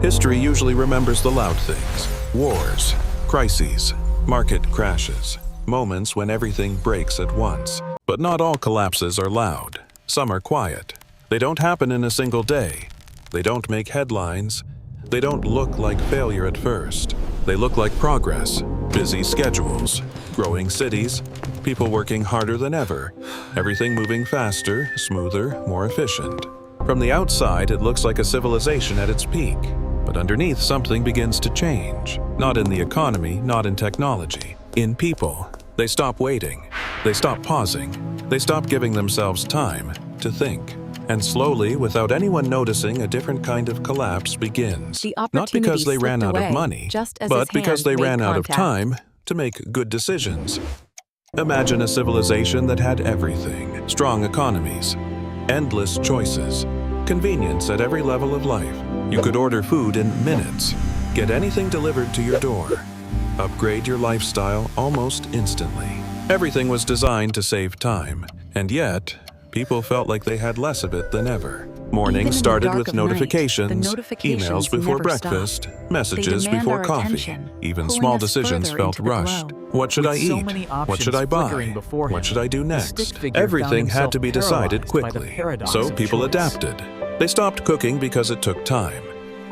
History usually remembers the loud things: wars, crises, market crashes, moments when everything breaks at once. But not all collapses are loud. Some are quiet. They don't happen in a single day. They don't make headlines. They don't look like failure at first. They look like progress: busy schedules, growing cities, people working harder than ever, everything moving faster, smoother, more efficient. From the outside, it looks like a civilization at its peak. But underneath, something begins to change. Not in the economy, not in technology. In people. They stop waiting. They stop pausing. They stop giving themselves time to think. And slowly, without anyone noticing, a different kind of collapse begins. Not because they ran out of money, but because they ran out of time to make good decisions. Imagine a civilization that had everything: strong economies, endless choices, convenience at every level of life. You could order food in minutes, get anything delivered to your door, upgrade your lifestyle almost instantly. Everything was designed to save time, and yet, people felt like they had less of it than ever. Mornings started with notifications, emails before breakfast, messages before coffee. Even small decisions felt rushed. What should I eat? What should I buy? What should I do next? Everything had to be decided quickly. So people adapted. They stopped cooking because it took time.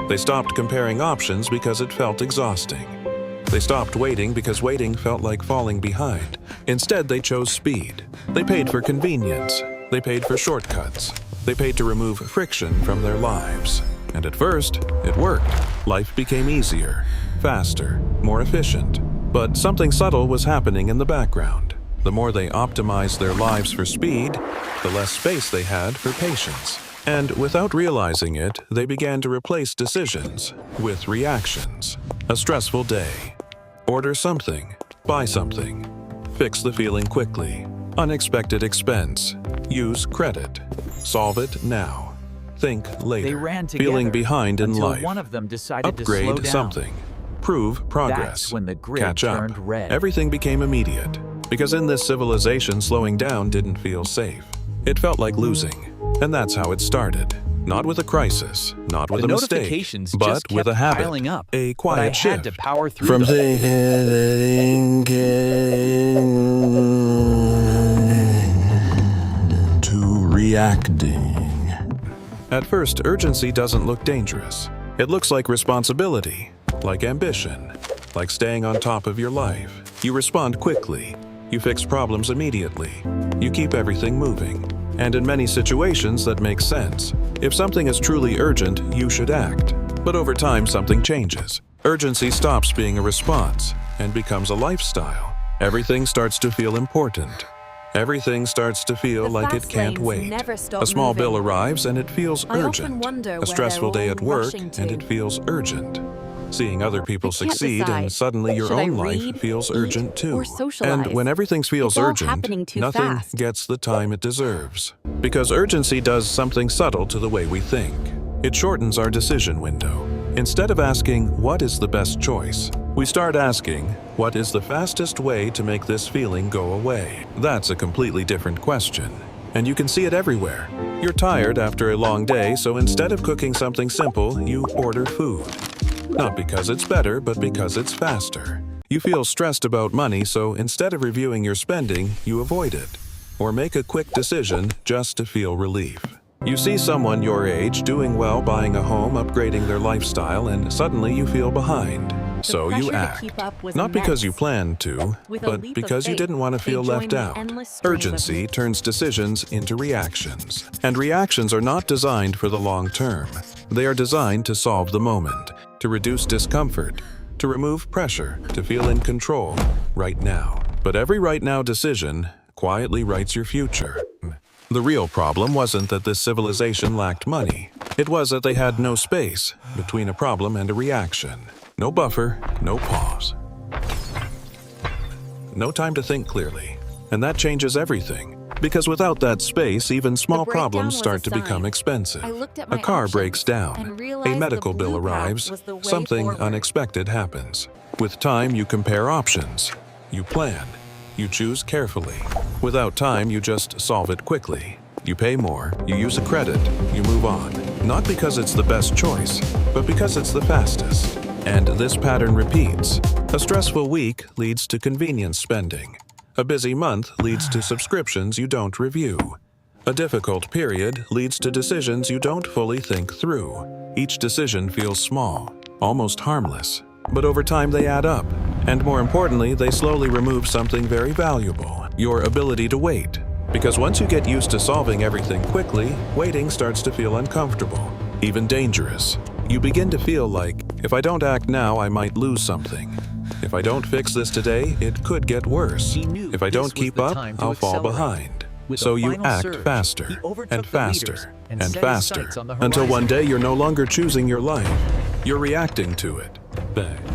They stopped comparing options because it felt exhausting. They stopped waiting because waiting felt like falling behind. Instead, they chose speed. They paid for convenience. They paid for shortcuts. They paid to remove friction from their lives. And at first, it worked. Life became easier, faster, more efficient. But something subtle was happening in the background. The more they optimized their lives for speed, the less space they had for patience. And without realizing it, they began to replace decisions with reactions. A stressful day. Order something. Buy something. Fix the feeling quickly. Unexpected expense. Use credit. Solve it now. Think later. They ran together, feeling behind in until life. one of them decided Upgrade to slow down. something. Prove progress. That's when the grid Catch up. turned red. Everything became immediate. Because in this civilization, slowing down didn't feel safe. It felt like losing. And that's how it started. Not with a crisis, not with a mistake, notifications but just with a kept habit, piling up. a But I quiet had shift. to power through From them. thinking to reacting. At first, urgency doesn't look dangerous. It looks like responsibility, like ambition, like staying on top of your life. You respond quickly. You fix problems immediately. You keep everything moving. And in many situations, that makes sense. If something is truly urgent, you should act. But over time, something changes. Urgency stops being a response and becomes a lifestyle. Everything starts to feel important. Everything starts to feel like it can't wait. A small bill arrives and it feels urgent. A stressful day at work and it feels urgent. Seeing other people succeed and suddenly your own life feels urgent too. And when everything feels urgent, nothing gets the time it deserves. Because urgency does something subtle to the way we think. It shortens our decision window. Instead of asking, what is the best choice? We start asking, what is the fastest way to make this feeling go away? That's a completely different question. And you can see it everywhere. You're tired after a long day, so instead of cooking something simple, you order food. Not because it's better, but because it's faster. You feel stressed about money, so instead of reviewing your spending, you avoid it. Or make a quick decision just to feel relief. You see someone your age doing well buying a home, upgrading their lifestyle, and suddenly you feel behind. So you act. Not because you planned to, but because you didn't want to feel left out. Urgency turns decisions into reactions. And reactions are not designed for the long term. They are designed to solve the moment, to reduce discomfort, to remove pressure, to feel in control right now. But every right now decision quietly writes your future. The real problem wasn't that this civilization lacked money. It was that they had no space between a problem and a reaction. No buffer, no pause. No time to think clearly. And that changes everything. Because without that space, even small problems start to become expensive. A car breaks down. A medical bill arrives. Something unexpected happens. With time, you compare options. You plan. You choose carefully. Without time, you just solve it quickly. You pay more, you use a credit, you move on. Not because it's the best choice, but because it's the fastest. And this pattern repeats. A stressful week leads to convenience spending. A busy month leads to subscriptions you don't review. A difficult period leads to decisions you don't fully think through. Each decision feels small, almost harmless, but over time they add up. And more importantly, they slowly remove something very valuable, your ability to wait. Because once you get used to solving everything quickly, waiting starts to feel uncomfortable, even dangerous. You begin to feel like, if I don't act now, I might lose something. If I don't fix this today, it could get worse. If I don't keep up, I'll fall behind. So you act faster, and faster, and faster, until one day you're no longer choosing your life. You're reacting to it.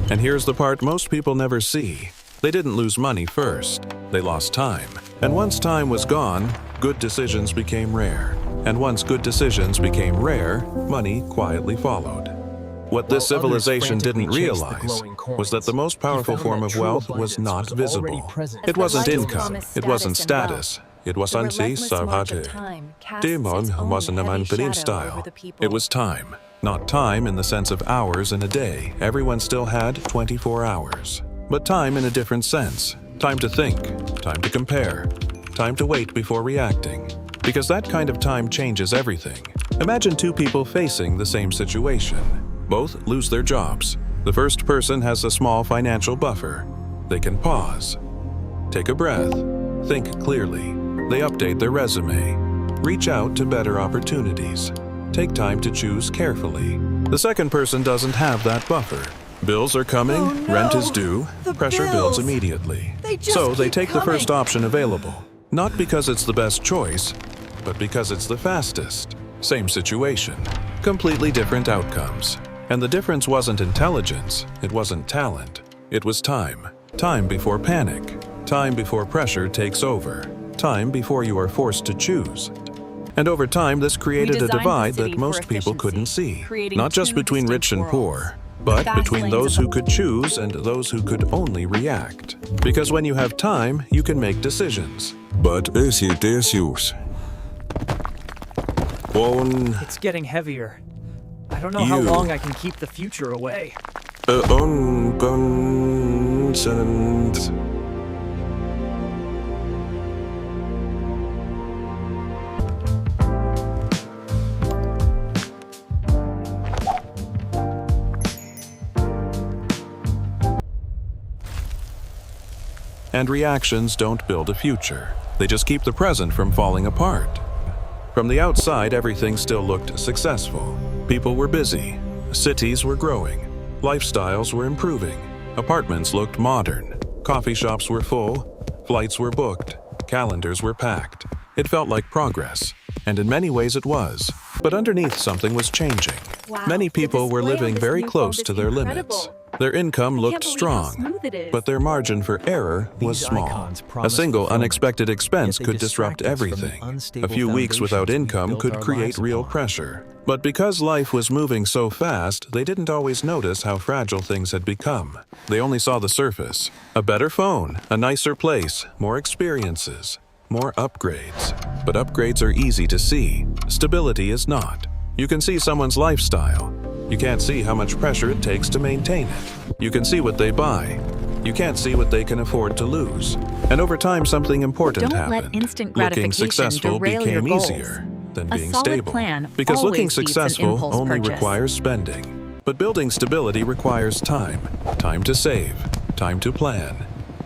And here's the part most people never see. They didn't lose money first. They lost time. And once time was gone, good decisions became rare. And once good decisions became rare, money quietly followed. What this civilization didn't realize was that the most powerful form of wealth was not visible. It wasn't income, it wasn't status. It wasn't Demon wasn't a man in style. It was time. Not time in the sense of hours in a day. Everyone still had 24 hours. But time in a different sense. Time to think, time to compare, time to wait before reacting. Because that kind of time changes everything. Imagine two people facing the same situation. Both lose their jobs. The first person has a small financial buffer. They can pause, take a breath, think clearly. They update their resume, reach out to better opportunities, take time to choose carefully. The second person doesn't have that buffer. Bills are coming, rent is due, pressure builds immediately. So they take the first option available. Not because it's the best choice, but because it's the fastest. Same situation, completely different outcomes. And the difference wasn't intelligence, it wasn't talent. It was time. Time before panic. Time before pressure takes over. Time before you are forced to choose. And over time, this created a divide that most people couldn't see. Not just between rich and poor, but between those who could choose and those who could only react. Because when you have time, you can make decisions. But issues. It's getting heavier. I don't know how long I can keep the future away. And reactions don't build a future. They just keep the present from falling apart. From the outside, everything still looked successful. People were busy. Cities were growing. Lifestyles were improving. Apartments looked modern. Coffee shops were full. Flights were booked. Calendars were packed. It felt like progress. And in many ways it was. But underneath, something was changing. Many people were living very close to their limits. Their income looked strong, but their margin for error was small. A single unexpected expense could disrupt everything. A few weeks without income could create real pressure. But because life was moving so fast, they didn't always notice how fragile things had become. They only saw the surface. A better phone, a nicer place, more experiences, more upgrades. But upgrades are easy to see. Stability is not. You can see someone's lifestyle. You can't see how much pressure it takes to maintain it. You can see what they buy. You can't see what they can afford to lose. And over time, something important happened. Don't let instant Looking gratification successful derail your became goals. easier than A being solid stable. plan Because looking always beats an successful impulse only purchase. requires spending. But building stability requires time. Time to save. Time to plan.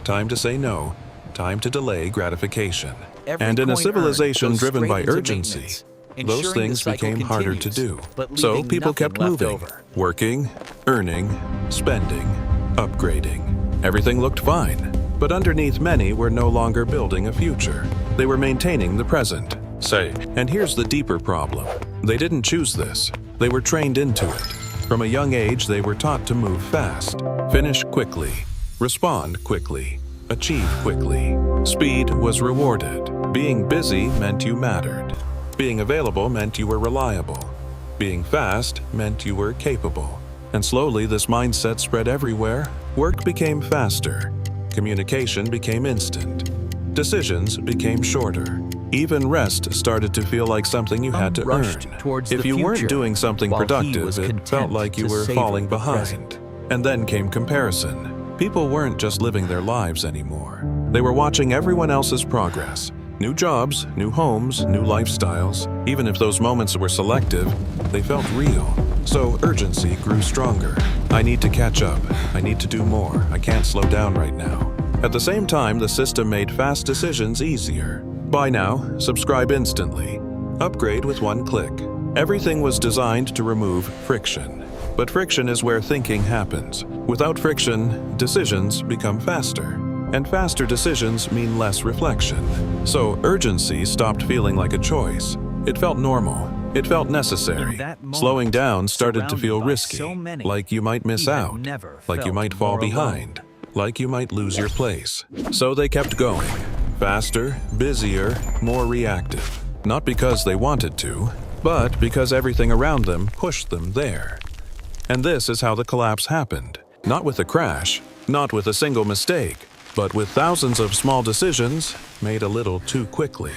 Time to say no. Time to delay gratification. And in a civilization driven by urgency, those things became harder to do. So people kept moving, working, earning, spending, upgrading. Everything looked fine. But underneath, many were no longer building a future. They were maintaining the present. And here's the deeper problem. They didn't choose this. They were trained into it. From a young age, they were taught to move fast, finish quickly, respond quickly, achieve quickly. Speed was rewarded. Being busy meant you mattered. Being available meant you were reliable. Being fast meant you were capable. And slowly this mindset spread everywhere. Work became faster. Communication became instant. Decisions became shorter. Even rest started to feel like something you had to rushed earn. towards If the you weren't future, doing something while he productive, was it content felt like you to were savor falling the behind. present. And then came comparison. People weren't just living their lives anymore. They were watching everyone else's progress. New jobs, new homes, new lifestyles. Even if those moments were selective, they felt real. So urgency grew stronger. I need to catch up. I need to do more. I can't slow down right now. At the same time, the system made fast decisions easier. Buy now, subscribe instantly, upgrade with one click. Everything was designed to remove friction. But friction is where thinking happens. Without friction, decisions become faster. And faster decisions mean less reflection. So urgency stopped feeling like a choice. It felt normal. It felt necessary. In that moment, Slowing down started to feel surrounded by risky, so many, like you might miss he had out, never like you felt might fall more alone. behind, like you might lose your place. So they kept going. Faster, busier, more reactive. Not because they wanted to, but because everything around them pushed them there. And this is how the collapse happened. Not with a crash, not with a single mistake, but with thousands of small decisions made a little too quickly.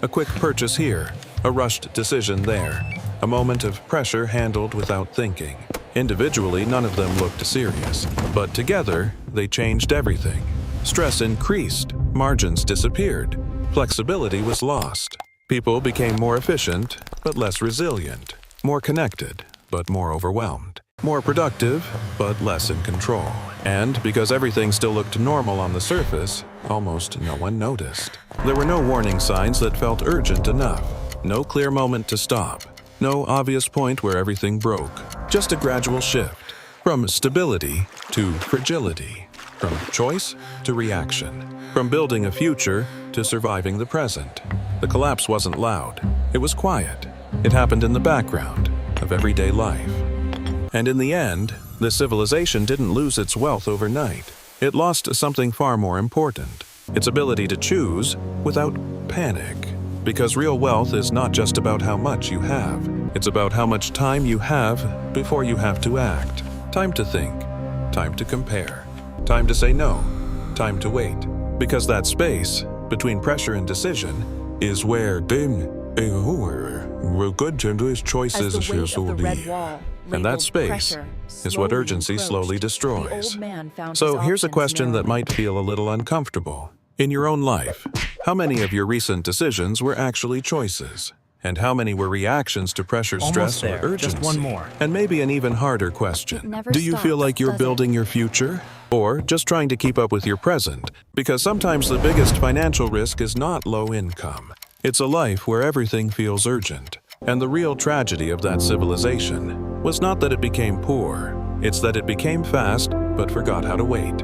A quick purchase here, a rushed decision there, a moment of pressure handled without thinking. Individually, none of them looked serious, but together, they changed everything. Stress increased, margins disappeared, flexibility was lost. People became more efficient, but less resilient, more connected, but more overwhelmed. More productive, but less in control. And because everything still looked normal on the surface, almost no one noticed. There were no warning signs that felt urgent enough. No clear moment to stop. No obvious point where everything broke. Just a gradual shift. From stability to fragility. From choice to reaction. From building a future to surviving the present. The collapse wasn't loud. It was quiet. It happened in the background of everyday life. And in the end, the civilization didn't lose its wealth overnight. It lost something far more important, its ability to choose without panic. Because real wealth is not just about how much you have. It's about how much time you have before you have to act. Time to think, time to compare, time to say no, time to wait. Because that space between pressure and decision is where good choices As the weight of the red wall, and that labeled space pressure, is what slowly urgency slowly encroached, destroys. the old man found So his here's a options question that narrowing. might feel a little uncomfortable. In your own life, how many of your recent decisions were actually choices? And how many were reactions to pressure, Almost stress, there. or urgency? Just one more. And maybe an even harder It question. never Do you feel stops, like you're does it? building your future? Or just trying to keep up with your present? Because sometimes the biggest financial risk is not low income. It's a life where everything feels urgent. And the real tragedy of that civilization was not that it became poor. It's that it became fast, but forgot how to wait.